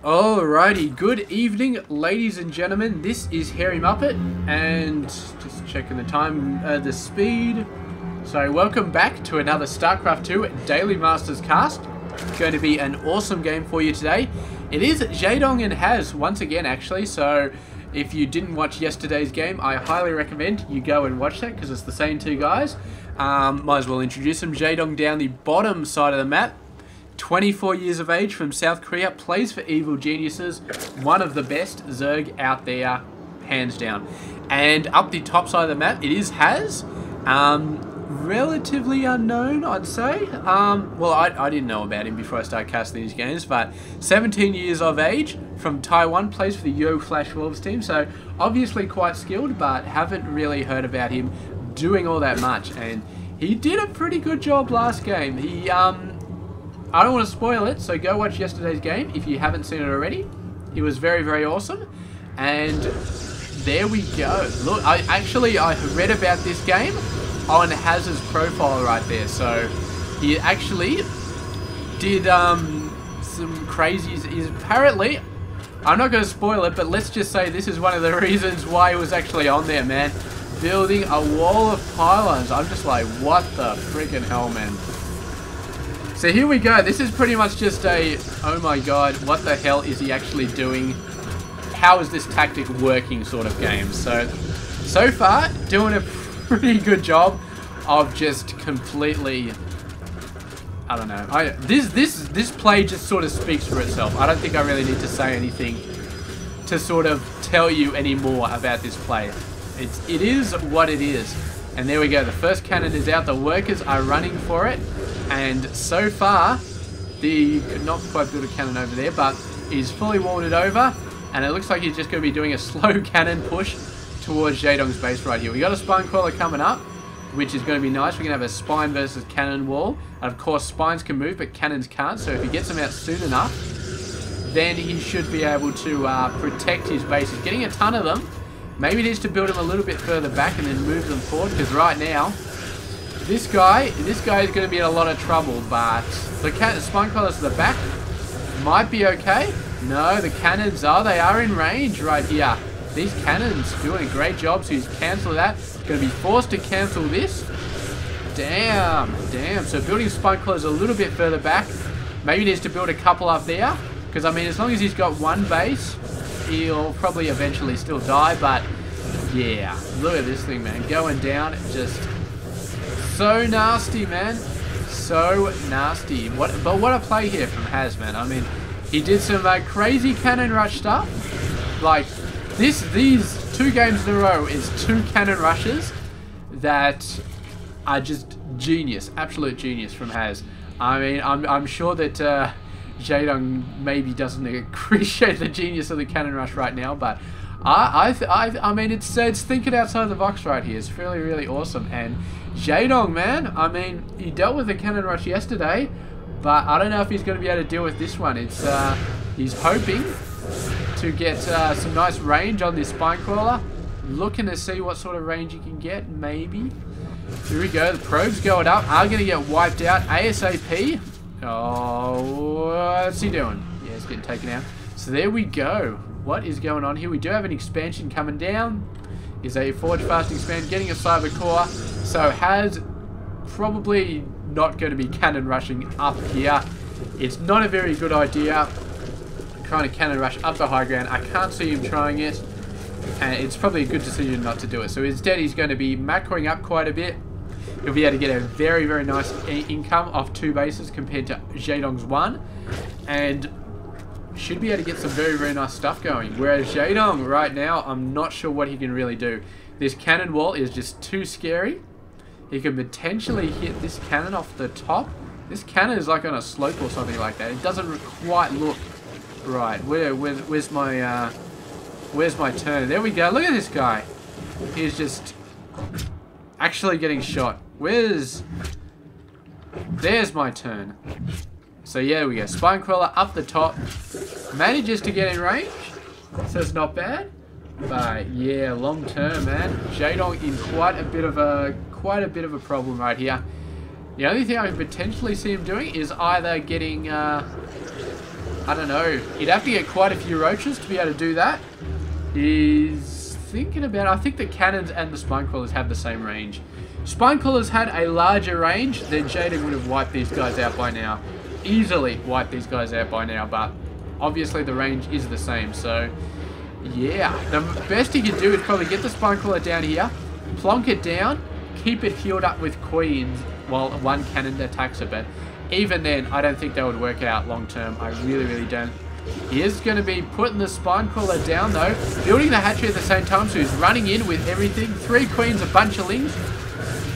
Alrighty, good evening ladies and gentlemen, this is Hairy Muppet, and just checking the time, the speed. So welcome back to another Starcraft 2 Daily Masters cast. It's going to be an awesome game for you today. It is Jaedong and Has once again actually, so if you didn't watch yesterday's game, I highly recommend you go and watch that because it's the same two guys. Might as well introduce them. Jaedong down the bottom side of the map. 24 years of age from South Korea, plays for Evil Geniuses, one of the best Zerg out there, hands down. And up the top side of the map, it is Has, relatively unknown, I'd say. Well, I didn't know about him before I started casting these games, but 17 years of age, from Taiwan, plays for the Yo Flash Wolves team, so obviously quite skilled, but haven't really heard about him doing all that much. And he did a pretty good job last game. He, I don't want to spoil it, so go watch yesterday's game if you haven't seen it already. It was very, very awesome. And there we go. Look, I read about this game on Haz's profile right there. So he actually did some crazies. He's apparently, I'm not going to spoil it, but let's just say this is one of the reasons why he was actually on there, man. Building a wall of pylons. I'm just like, what the freaking hell, man. So here we go. This is pretty much just a, oh my god, what the hell is he actually doing? How is this tactic working sort of game. So far, doing a pretty good job of just completely, I don't know. This play just sort of speaks for itself. I don't think I really need to say anything to sort of tell you any more about this play. It is what it is. And there we go. The first cannon is out. The workers are running for it. And so far, could not quite build a cannon over there, but he's fully walled it over. And it looks like he's just going to be doing a slow cannon push towards Jaedong's base right here. We got a spine crawler coming up, which is going to be nice. We're going to have a spine versus cannon wall. And of course, spines can move, but cannons can't. So if he gets them out soon enough, then he should be able to protect his base. He's getting a ton of them. Maybe he needs to build them a little bit further back and then move them forward, because right now, this guy is going to be in a lot of trouble, but the spine crawlers to the back might be okay. No, the cannons they are in range right here. These cannons doing a great job, so he's cancelled that. Going to be forced to cancel this. Damn. So building spine crawlers a little bit further back. Maybe he needs to build a couple up there, because I mean, as long as he's got one base, he'll probably eventually still die, but yeah, look at this thing, man, going down, just so nasty, man, so nasty. But what a play here from Has, man. I mean, he did some crazy cannon rush stuff, like these 2 games in a row is 2 cannon rushes that are just genius, absolute genius from Has. I mean, I'm sure that Jaedong maybe doesn't appreciate the genius of the cannon rush right now, but I mean, it's thinking outside the box right here. It's really, really awesome. And Jaedong, man, I mean, he dealt with the cannon rush yesterday, but I don't know if he's going to be able to deal with this one. It's he's hoping to get some nice range on this spine crawler, looking to see what sort of range he can get, maybe. Here we go. The probes going up are going to get wiped out ASAP. Oh, what's he doing? Yeah, he's getting taken out. So there we go. What is going on here? We do have an expansion coming down. Is a forge fast expand, getting a cyber core. So Has probably not going to be cannon rushing up here. It's not a very good idea trying to cannon rush up the high ground. I can't see him trying it, and it's probably a good decision not to do it. So instead, he's going to be macroing up quite a bit. He'll be able to get a very, very nice income off 2 bases compared to Jaedong's 1. And should be able to get some very, very nice stuff going. Whereas Jaedong, right now, I'm not sure what he can really do. This cannon wall is just too scary. He can potentially hit this cannon off the top. This cannon is like on a slope or something like that. It doesn't quite look right. Where's my turn? There we go. Look at this guy. He's just actually getting shot. There's my turn. So yeah, there we go. Spine crawler up the top. Manages to get in range. So it's not bad. But yeah, long term, man. Jaedong in quite a bit of a problem right here. The only thing I can potentially see him doing is either getting I don't know. He'd have to get quite a few roaches to be able to do that. He's thinking about... I think the cannons and the spine crawlers have the same range. Spine crawlers had a larger range, then Jaedong would have wiped these guys out by now. Easily wiped these guys out by now, but obviously the range is the same, so... Yeah, the best he can do is probably get the spine crawler down here, plonk it down, keep it healed up with queens while one cannon attacks it, but even then, I don't think that would work out long term. I really don't. He is going to be putting the spine crawler down though, building the hatchery at the same time, so he's running in with everything. 3 queens, a bunch of lings.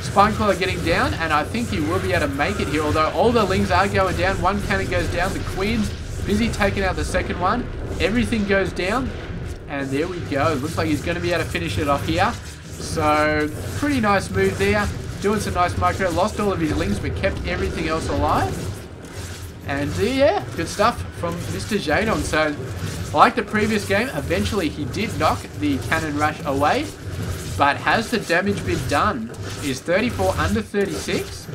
Spine crawler getting down, and I think he will be able to make it here, although all the lings are going down. One cannon goes down, the queen's busy taking out the second one. Everything goes down, and there we go. Looks like he's going to be able to finish it off here. So, pretty nice move there. Doing some nice micro. Lost all of his lings, but kept everything else alive. And yeah, good stuff from Mr. Jaedong. So, like the previous game, eventually he did knock the cannon rush away. But has the damage been done? Is 34 under 36.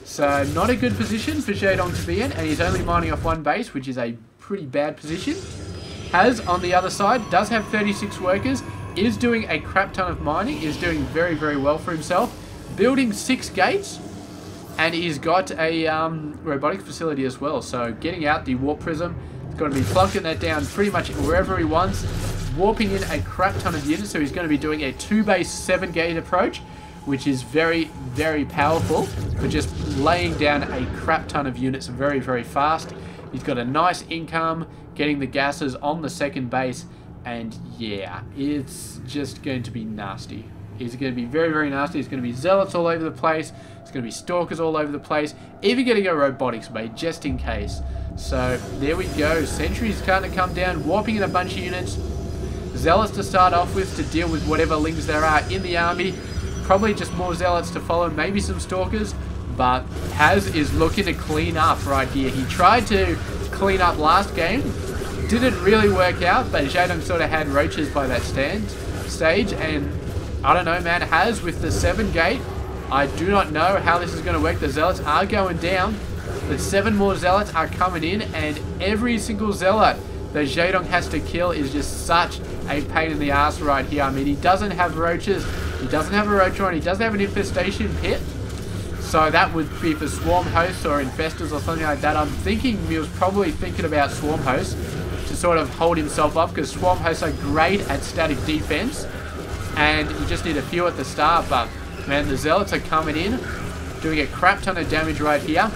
So, not a good position for Jaedong to be in. And he's only mining off one base, which is a pretty bad position. Has, on the other side, does have 36 workers. Is doing a crap ton of mining. Is doing very well for himself. Building 6 gates, and he's got a robotic facility as well. So getting out the warp prism, he's going to be plunking that down pretty much wherever he wants, warping in a crap ton of units. So he's going to be doing a 2-base 7-gate approach, which is very powerful for just laying down a crap ton of units very fast. He's got a nice income, getting the gases on the second base, and yeah, it's just going to be nasty. He's going to be very nasty. There's going to be zealots all over the place. There's going to be stalkers all over the place. Even getting a robotics made, just in case. So, there we go. Sentry's starting to come down, warping in a bunch of units. Zealots to start off with to deal with whatever lings there are in the army. Probably just more zealots to follow, maybe some stalkers. But Haz is looking to clean up right here. He tried to clean up last game. Didn't really work out, but Jaedong sort of had roaches by that stage, and I don't know, man. Haz with the 7-gate. I do not know how this is going to work. The zealots are going down, but 7 more zealots are coming in, and every single zealot that Jaedong has to kill is just such a pain in the ass right here. I mean, he doesn't have roaches. He doesn't have a roach on. He doesn't have an infestation pit. So that would be for swarm hosts or infestors or something like that. I'm thinking he was probably thinking about swarm hosts to sort of hold himself up, because swarm hosts are great at static defense. And you just need a few at the start, but man, the zealots are coming in, doing a crap ton of damage right here.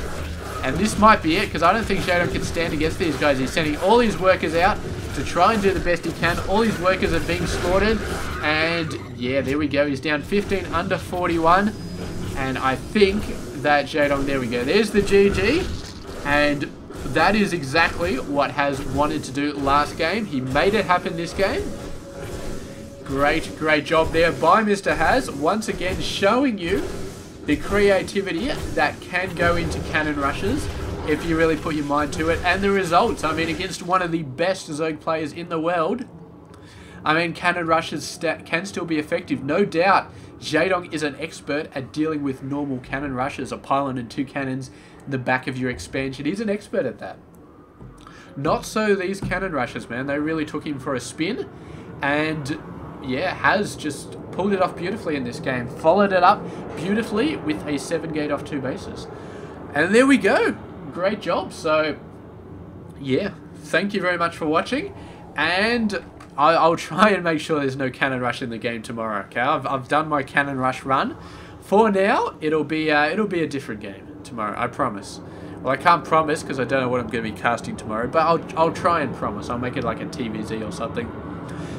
And this might be it, because I don't think Jaedong can stand against these guys. He's sending all his workers out to try and do the best he can. All his workers are being slaughtered, and yeah, there we go. He's down 15 under 41, and I think that Jaedong, there we go. There's the GG, and that is exactly what Haz wanted to do last game. He made it happen this game. Great job there by Mr. Haz, once again showing you the creativity that can go into cannon rushes if you really put your mind to it, and the results. I mean, against one of the best Zerg players in the world, I mean, cannon rushes can still be effective, no doubt. Jaedong is an expert at dealing with normal cannon rushes, a pylon and 2 cannons in the back of your expansion. He's an expert at that. Not so these cannon rushes, man. They really took him for a spin, and yeah, Haz just pulled it off beautifully in this game. Followed it up beautifully with a 7-gate off 2 bases. And there we go. Great job. So, yeah, thank you very much for watching. And I'll try and make sure there's no cannon rush in the game tomorrow, okay? I've done my cannon rush run. For now, it'll be a different game tomorrow, I promise. Well, I can't promise because I don't know what I'm going to be casting tomorrow, but I'll try and promise. I'll make it like a PvZ or something.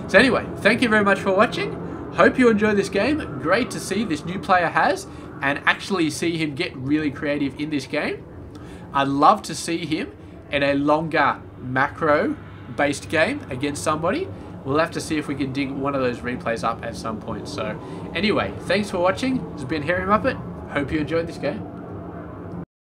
So anyway, thank you very much for watching. Hope you enjoy this game. Great to see this new player Haz, and actually see him get really creative in this game. I'd love to see him in a longer macro-based game against somebody. We'll have to see if we can dig one of those replays up at some point. So anyway, thanks for watching. This has been Harry Muppet. Hope you enjoyed this game.